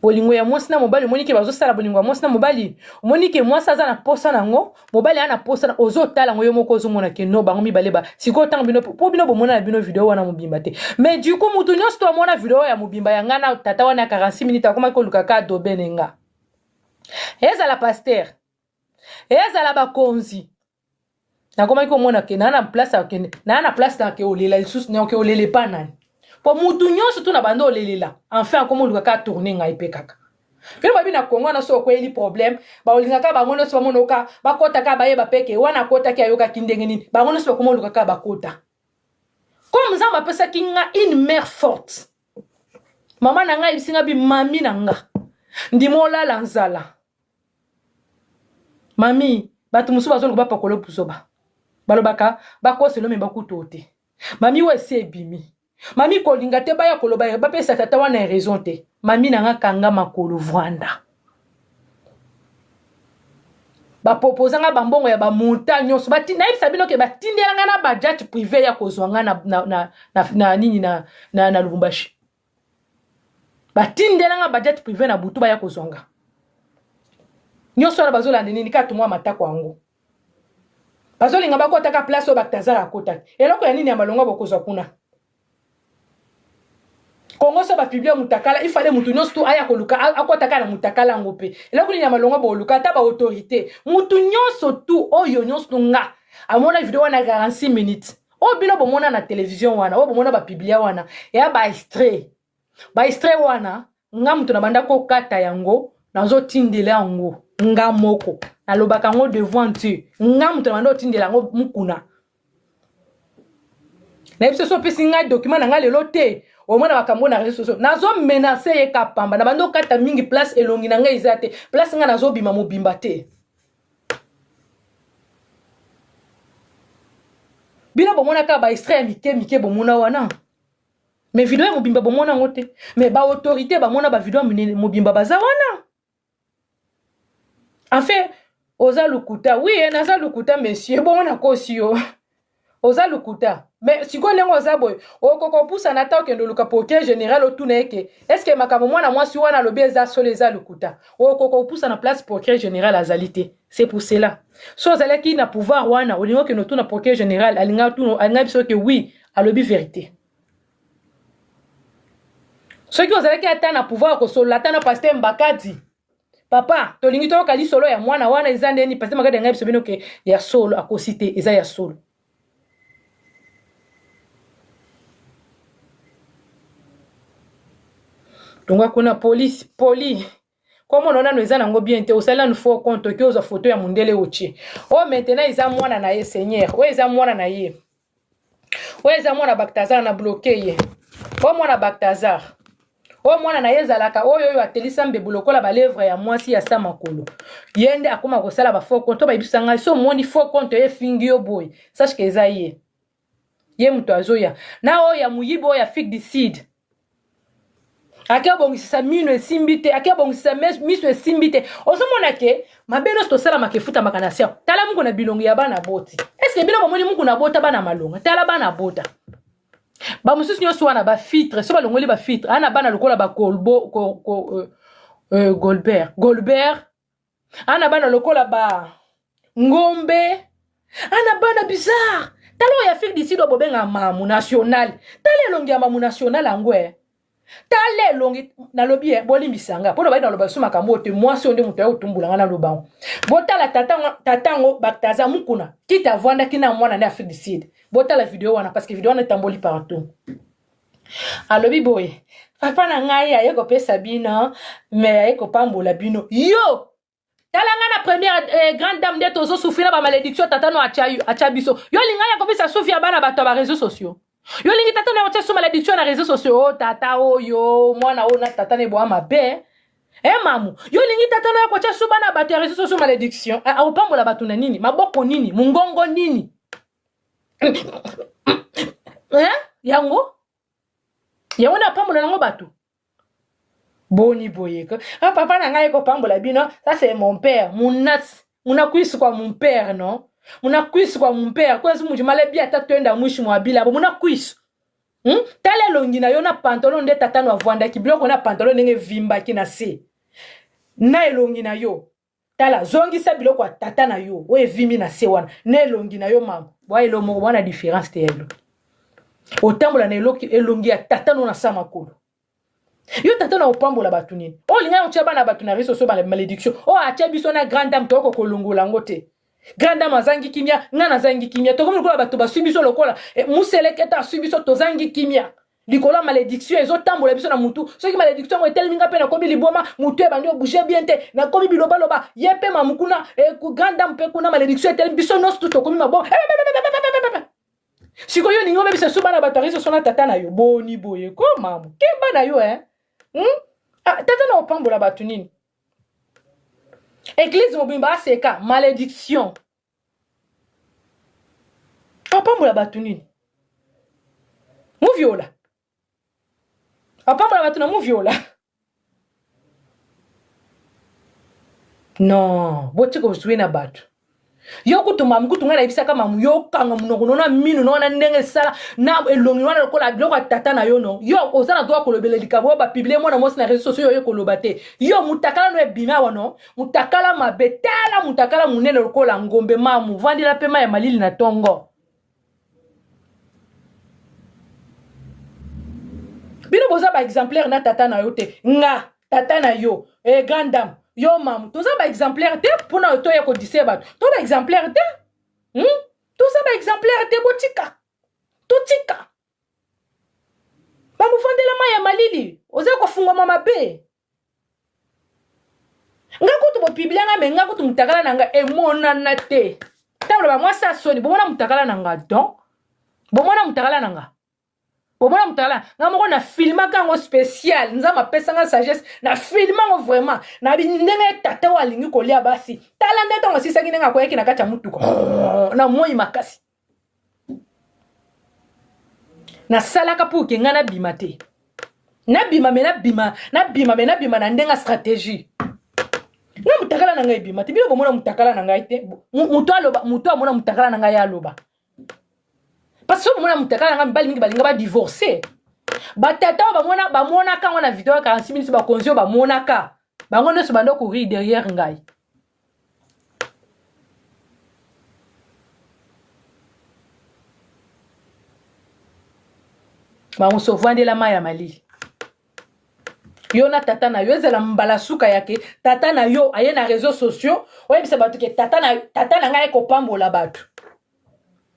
bolingo ya mwasi na mobali omoni ke bazosala bolingo ya mwasi na mobali omoni ke mwasi aza na posa nango mobali ana posa na ozotala ngo yo moko ozomona ke no bango mibale ba siko tanga bino po bino bomona na bino video wana mobimba te mais du coup mutu nyonso to mona video ya mobimba ya ngana tata wana 46 minutes akoma ko lukaka adobe nenga ezala pasteur ezala bakonzi nakoma ko mona ke na place akende na place ta ke olela lisusu na ke olele pa nani po mutu nyonso tu na bando olelela enfin akoma lukaka tourner ngai pe kaka Pino babi na Congo na so ko eli problème ba olingaka bango no so monoka bakota ka baye bapeke wana kota ki ayoka kindenge nini bango no so ko molukaka bakota comme ça ma pesa kinga une mère forte mama na ngai bisinga bi mami na nga ndimola la nzala mami batu musu bazolo ba pakolo pusoba balobaka bakoselo me bakutote mami wese ebimi mami kolinga te baya koloba ba pesa tata wana raison te mami na nga kanga makolo vwanda ba proposanga bambongo ya ba montagne so bati na ibisa bino ke batindelanga na ba jet privé ya kozwanga na nini na Lubumbashi batindelanga ba jet privé na butu ba ya kozwanga nyoso na bazolanda nini ka tumwa matako yango bazolinga bakota ka place o baktazara kota eloko ya nini ya malongo bokozwa kuna Kongo so ba publier mutakala il fallait mutu nyonso aya koluka akotaka na mutakala ngope eloko nini ya malongo boluka ta ba autorité mutu nyonso tu oyo nyonso nga amona video wana 46 minutes o bino bomona na télévision wana o bomona ba publier wana ya ba extrait wana nga mutu na banda ko kata yango nazo tindela yango nga moko nalobaka ngo devant Dieu nga mutu na banda tindela yango mukuna na biso so pesi nga document na nga lelo te au moins na makambo na réseaux sociaux nazo menacer ye kapamba na bando kata mingi place elongi na ngai ezate place nga nazo bima mobimba te bino bomona ka ba extrait mike bomona wana mais vidéo ya mobimba bomona ngote mais ba autorité bamona ba vidéo mobimba baza wana en fait oza lukuta oui naza lukuta monsieur bomona ko sio oza lukuta mais siko lengo oza boy okoko pusa na ta okendo luka procureur général otuna eke est-ce que makambo mwana mwasi wana lobi eza solo eza lukuta okoko pusa na place procureur général azalité c'est pour cela so ozala ki na pouvoir wana olingo ke notuna procureur général alinga biso ke oui alobi vérité ceux qui ozala ki ata na pouvoir ko solo ata na pasteur Mbakadi papa tolingi to kali solo ya mwana wana eza ndeni pasteur Mbakadi anga biso bino ke ya solo akosite eza ya solo donc kuna police comme on a nous en bien te osala nous faut compte que oza photo ya mundele ochi oh maintenant ils a mwana na ye seigneur ouais ils a mwana na ye ouais ils a mwana Balthazar na bloqué ye oh mwana Balthazar oh mwana na ye zalaka oyo atelisa mbebo lokola ba lèvre ya mwasi ya samakolo yende akoma kosala ba faux compte ba ibisanga so moni faux compte ye fingi yo boy sache que eza ye muto azoya na o ya muyibo ya fig du seed ake bongisa mino esimbite ake bongisa miso esimbite osomona ke mabeno sto sala makefuta makanasia tala mungu na bilongo ya bana boti est-ce que bilo bomoni mungu na bota bana malonga tala bana bota ba mususu nyoso wana ba filtre so balongoli ba filtre ana bana lokola ba kolbo Goldberg ana bana lokola ba ngombe ana bana bizarre talo ya fik d'ici do bobenga mamu national tala longi ya mamu national angwe tale longi na lobi bolimbisanga pona bayi na loba suma kamote mwasi onde muto ya utumbulanga na lobango botala tatango Balthazar mukuna kita vanda kina mwana na Afrique du Sud botala video wana parce que video wana tamboli partout alobi boye papa na ngai ayeko pesa bino mais ayeko pambola bino yo tala nga na première grande dame de tozo souffrir ba malédiction tatano acha biso yo linga ya kopesa souffrir bana bato ba réseaux sociaux yo lingi tata na otia suma malédiction na réseaux sociaux oh tata oyo mwana ona tata ne boa mabe mamu yo lingi tata na otia suma na bato ya réseaux sociaux malédiction opambola bato na nini maboko nini mungongo nini yango na pambola nango bato boni boyeka papa na ngai ko pambola bino ça c'est mon père muna kuisu kwa mon père non muna kuisu kwa mon père kwa simu jumale bia tatwenda mwishi mwabila bo muna kuisu tale longi na yo na pantalon de tatano avwanda ki bloko na pantalon nenge vimba ki na se na elongi na yo tala zongi sa biloko tata na yo o evimi na se wana na elongi na yo mama bwa elomo bwana différence te elo otambola na elongi ya tatano na sama kolo yo tatana opambola batu nini o linga otia bana batu na réseaux sociaux ba malédiction o atia biso na grande dame toko kolongola ngote grande dame azangi kimia ngana zangi kimia to komi ko batu ba subiso lokola museleketa subiso to zangi kimia likola malédiction ezo tambola biso na mutu soki malédiction ngo telminga pe na kobi liboma mutu e bandi bouger bien te na kobi biloba loba yepe mamukuna ku grande dame pe kuna malédiction tel biso nos tout to komi mabo siko yo ningo bebisa suba na batu réseaux sociaux tata na yo boni boye ko mamu kemba na yo tata na opambola batu nini église mobimba aseka malédiction opambola batu nini muviola opambola batu na muviola non boti ko jouer na batu yo kutuma mkutunga na ibisa kama yo kanga munoko nona minu nona ndenge sala na elongi wana lokola biloko tata na yo no yo ozana doa kolobele likabo ba publier mona mosi na réseaux sociaux yo kolobate yo mutakala no ebima wano mutakala mabetala mutakala munene lokola ngombe mamu vandila pema ya malili na tongo bino boza ba exemplaire na tata na yo te nga tata na yo grande dame yo mamu toza ba exemplaire te pona to ya ko diseba to ba exemplaire te toza ba exemplaire te botika totika ba mufandela maya malili oza ko funga mama be ngako to bo piblianga me ngako to mutakala nanga emona na te tabla ba mwasa soni bomona mutakala nanga don bomona mutakala nanga Bomona mutala nga moko na filma kango spécial nza mapesa nga sagesse na filma ngo vraiment na bindenga tata walingi kolia basi tala ndeto ngo sisa kinenga koyeki na kati ya mutuko na moi makasi na salaka pour ke nga na bima te na bima na ndenga stratégie nga mutakala na ngai bima te bino bomona mutakala na ngai te muto amona mutakala na ngai aloba parce que bomona mutakala na ngai bali mingi balinga ba divorcer batata bamona kango na video ya 46 minutes bakonzio bamona ka bango nyonso bando courir derrière ngai bamuso vandela maya mali yo na tata na yo ezala mbala suka yake tata na yo aye na réseaux sociaux oyebisa bato ke tata na ngai kopambola bato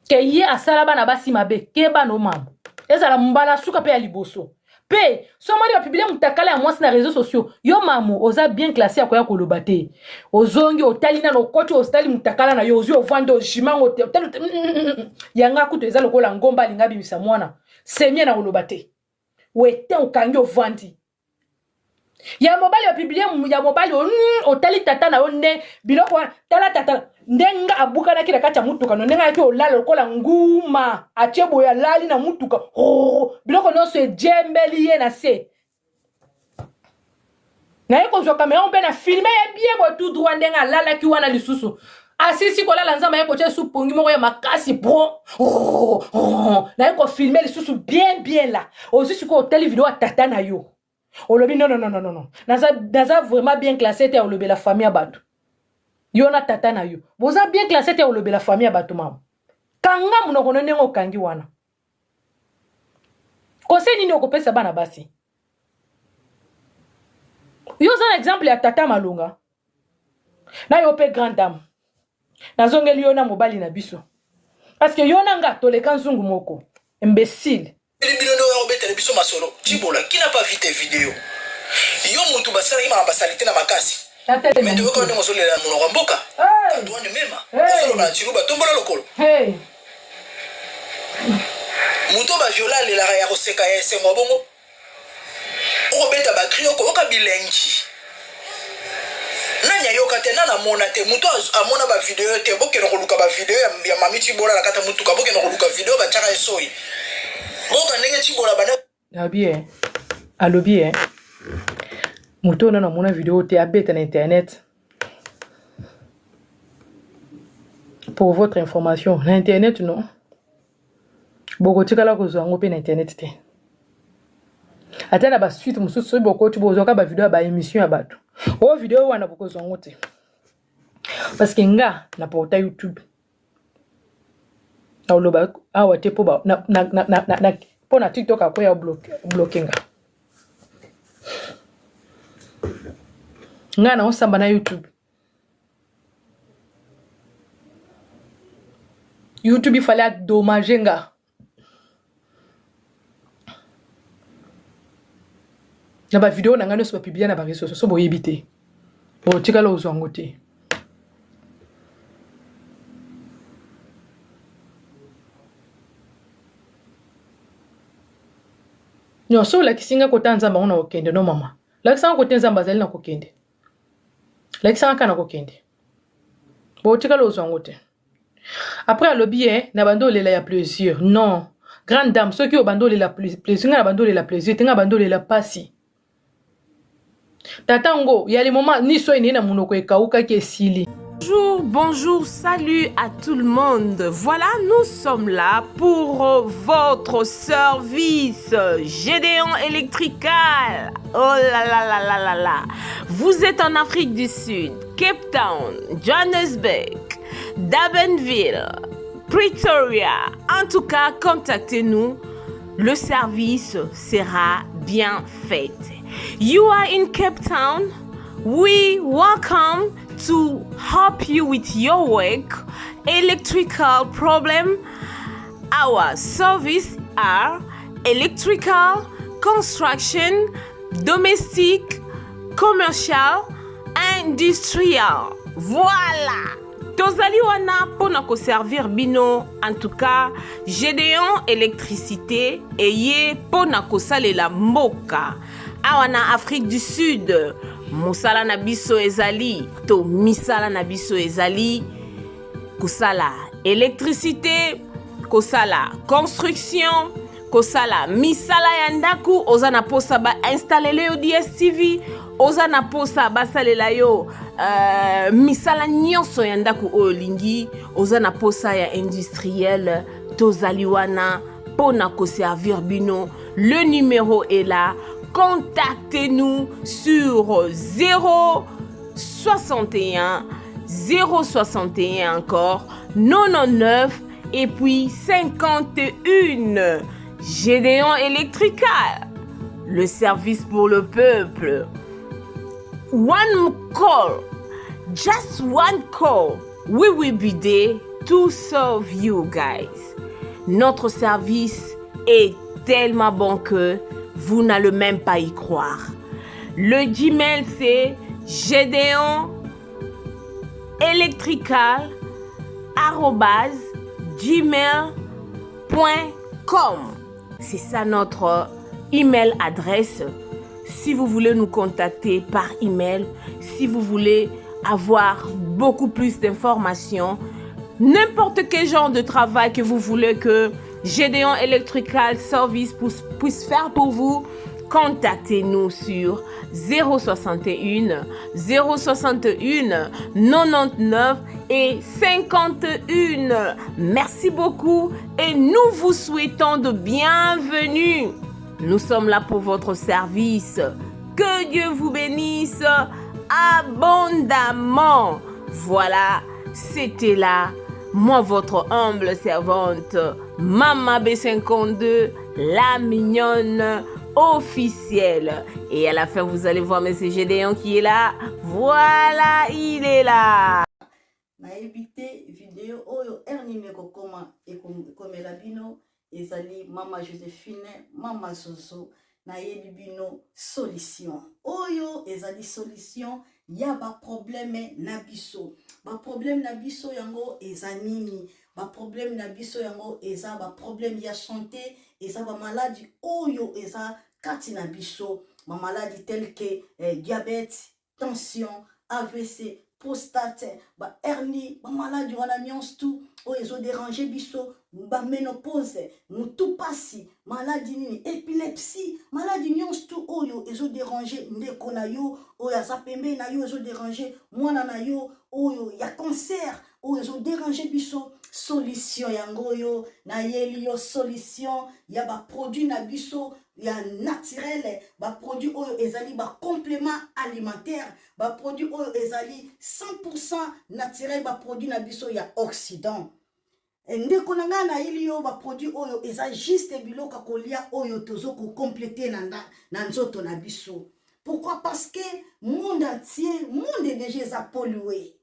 ke ye asala bana basi mabe ke bano mama ezala mbala suka pe ya liboso pe somali bapublie mutakala ya mwasi na réseaux sociaux yo mamu oza bien classé akoya koloba te ozongi otali na okoti ostali mutakala na yo ozwi ovande ojimango te yanga kuto eza lokola ngomba alinga bimisa mwana semie na koloba te wete okangi ovandi ya mobali bapublie ya mobali otali tata na yo nde biloko tala tata ndenga abuka na kati ya mutuka no ndenga yaki olala lokola nguma atie boya lali na mutuka biloko nyonso ejembeli ye na se na ye kozwa kamera mpe na filme ye bien boye tout droit ndenga alalaki wana lisusu asisi kolala nzamba ye kotie supungi moko ya makasi na ye kofilme lisusu bien la ozwi sikoyo otali video ya tata na yo olobi non naza vraiment bien classé te olobi la famille bato yo na tata na yo boza bien classé te olobi la famille bato mama kanga munoko nene okangi wana conseil nini okopesa bana basi yo za exemple ya tata malunga na yo pe grande dame nazongeli yo na mobali na biso parce que yo na nga toleka nzungu moko imbécile biso masolo tibola qui n'a pas vu tes vidéos yo mutu basala ima basalite na makasi mais tu ko ndongo solela no mboka douane mema solo na chiruba tombola lokolo mutu ba viola le la ya koseka ya sengo bongo o beta ba krio ko ka bilengi nanya yo katena na mona te mutu amona ba video te bokeno ko luka ba video ya mami tibola la kata mutu ka bokeno ko luka video ba chaka esoi boka ndenge tibola bana bien alobi muto na mona video te abeta na internet pour votre information na internet non boko tikala ko zo ngope na internet te atana ba suite mususu boko tu bozo ka ba video ba émission ya bato o video wana boko zo ngote parce que nga na porta YouTube na loba awa te po ba na pona TikTok akoya blocking nga na osamba na YouTube il fallait dommager nga na ba video na nga no so publier na ba réseaux sociaux bo yebité bo tikala ozwango te no so la kisinga kota nzamba ona okende no mama la kisinga kota nzamba zali na kokende la kisinga kana kokende bo tikala ozwango te après alobi na bando lela ya plaisir non grande dame ceux qui au bando lela plaisir na bando lela plaisir tenga bando lela pasi tatango il y a les moments ni so ina munoko ekauka ke sili. Bonjour, salut à tout le monde. Voilà, nous sommes là pour votre service Gédéon Electrical. Oh là là là là là là. Vous êtes en Afrique du Sud, Cape Town, Johannesburg, Durbanville, Pretoria. En tout cas, contactez-nous. Le service sera bien fait. You are in Cape Town. We welcome to help you with your work, electrical problem. Our service are electrical, construction, domestic, commercial, industrial. Voilà! tozali wana pona ko servir bino. En tout cas, Gédéon électricité eye pona ko salela mboka. Awa na Afrique du Sud, mosala na biso ezali to misala na biso ezali kosala électricité, kosala construction, kosala misala ya ndaku, oza na posa ba installele yo DSTV, oza na posa basalela yo misala nyonso ya ndaku oyo lingi, oza na posa ya industriel, tozali wana pona ko servir bino. Le numéro est là. Contactez-nous sur 061 061 encore 99 et puis 51. Gédéon Électrical, le service pour le peuple. One call, just one call. We will be there to serve you guys. Notre service est tellement bon que vous n'allez même pas y croire. Le Gmail c'est gédéon-electrical@gmail.com. C'est ça notre email adresse. Si vous voulez nous contacter par email, si vous voulez avoir beaucoup plus d'informations, n'importe quel genre de travail que vous voulez que Gédéon Electrical Service puisse faire pour vous, contactez-nous sur 061 061 99 et 51. Merci beaucoup et nous vous souhaitons de bienvenue. Nous sommes là pour votre service. Que Dieu vous bénisse abondamment. Voilà, c'était là. Moi, votre humble servante, Mama B52, la mignonne officielle. Et à la fin, vous allez voir M. Gédéon qui est là. Voilà, il est là. Na évité vidéo oyo erni meko koma ekomela bino ezali Mama Joséphine, Mama Zozo na yebi bino solution. Oyo ezali solution ya ba problème na biso. Ba problème na biso yango ezanini. Ba problème na biso yango eza ba problème ya santé, eza ba maladie oyo eza kati na biso. Ba maladie telle que diabète, tension, AVC, prostate, ba hernie, ba maladie wana nyonso tout oyo ezo déranger biso, ba ménopause, mutu pasi, maladie nini, épilepsie, maladie nyonso tout oyo ezo déranger ndeko na yo, oyo aza pembe na yo ezo déranger mwana na yo, oyo ya cancer, oyo ezo déranger biso. Solution yango yo na yeli yo solution ya ba produit na biso ya naturel, ba produit oyo ezali ba complément alimentaire, ba produit oyo ezali 100% naturel, ba produit na biso ya Occident. Ndeko nanga na yeli yo ba produit oyo eza juste biloko kolia oyo tozo ko compléter na nzoto na biso. Pourquoi? Parce que monde entier, monde est déjà pollué.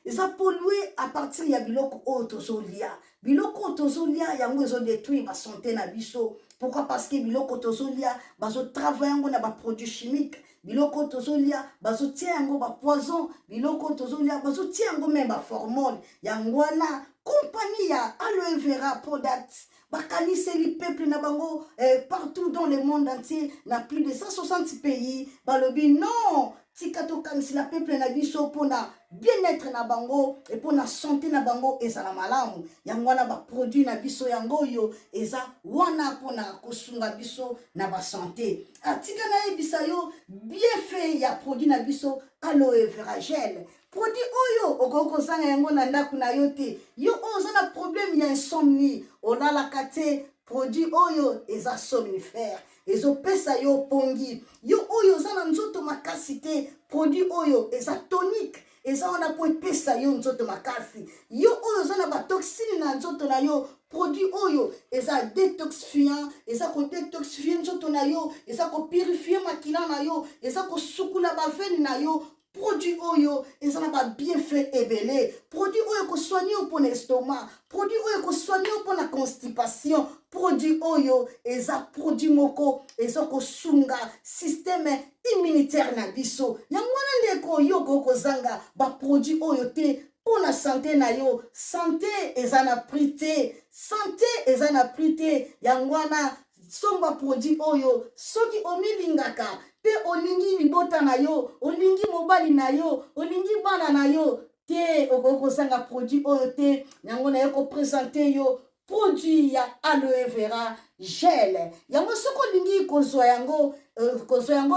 Ils ont pollué à partir de biloko otozolia. Biloko otozolia yango ezo détruire la santé na biso. Pourquoi? Parce que biloko otozolia bazo travailler yango na ba produits chimiques. Biloko otozolia bazo tia yango ba poison. Biloko otozolia bazo tia yango même ba hormone. Yango wana compagnie ya aloe vera product. Bakanise li peuple na bango partout dans le monde entier, na plus de 160 pays. Balobi non. Tikato kanisi la peuple na biso pona bien-être na bango et pona santé na bango ezala malamu. Yango wana ba produit na biso yango yo eza wana pona kosunga biso na ba santé. Atika na ebisa yo bien fait ya produit na biso aloe vera gel. Produit oyo okoko zanga yango na ndaku na yo te. Yo oza na problème ya insomnie, olala kate produit oyo eza somnifère. Ezo pesa yo pongi. Yo oyo zana nzoto makasi te. Produit oyo eza tonique. Eza wana po pesa yo nzoto makasi. Yo oyo zana ba toxine na nzoto na yo. Produit oyo eza détoxifiant. Eza ko détoxifier nzoto na yo. Eza ko purifier makila na yo. Eza ko sukula ba veine na yo. Produit oyo ezana ba bienfait ebele. Produit oyo ko soigner pour l'estomac. Produit oyo ko soigner pour la constipation. Produit oyo eza produit moko eza ko sunga système immunitaire na biso. Yango wana ndeko yo ko zanga ba produit oyo te pour la santé na yo. Santé ezana prité. Santé ezana prité. Yangwana somba produit oyo. Soki omilingaka. Pe olingi libota na yo. Olingi mobali na yo. Olingi bana na yo. Te okozanga produit oyo te. Yangona yoko présenter yo. Produit ya aloe vera gel. Yango soko lingi kozwa yango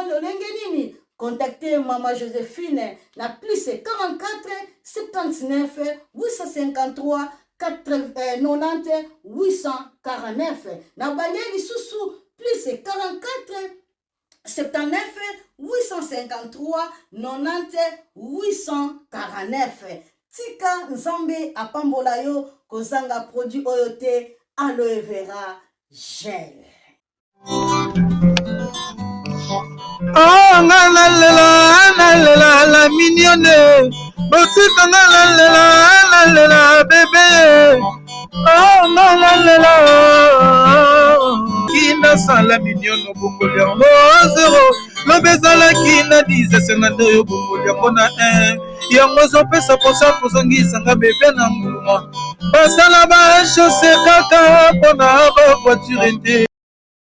lolenge nini? Contactez Maman Joséphine na plus 44 79 853 90 849. Na banyeli susu plus 44 79 853 90 849. Tika Nzambe apambola yo kozanga produit oyote aloe vera gel. Oh, la mignonne. Botika la bébé. Oh, la. Kina sans la mignonne au Bongolian. Oh, zéro. Le bezala kina 10 52 au Bongolian. On a un. Yango pesa posa posangisa bébé na mbuma. Basala ba chaussée kaka pona ba voiture.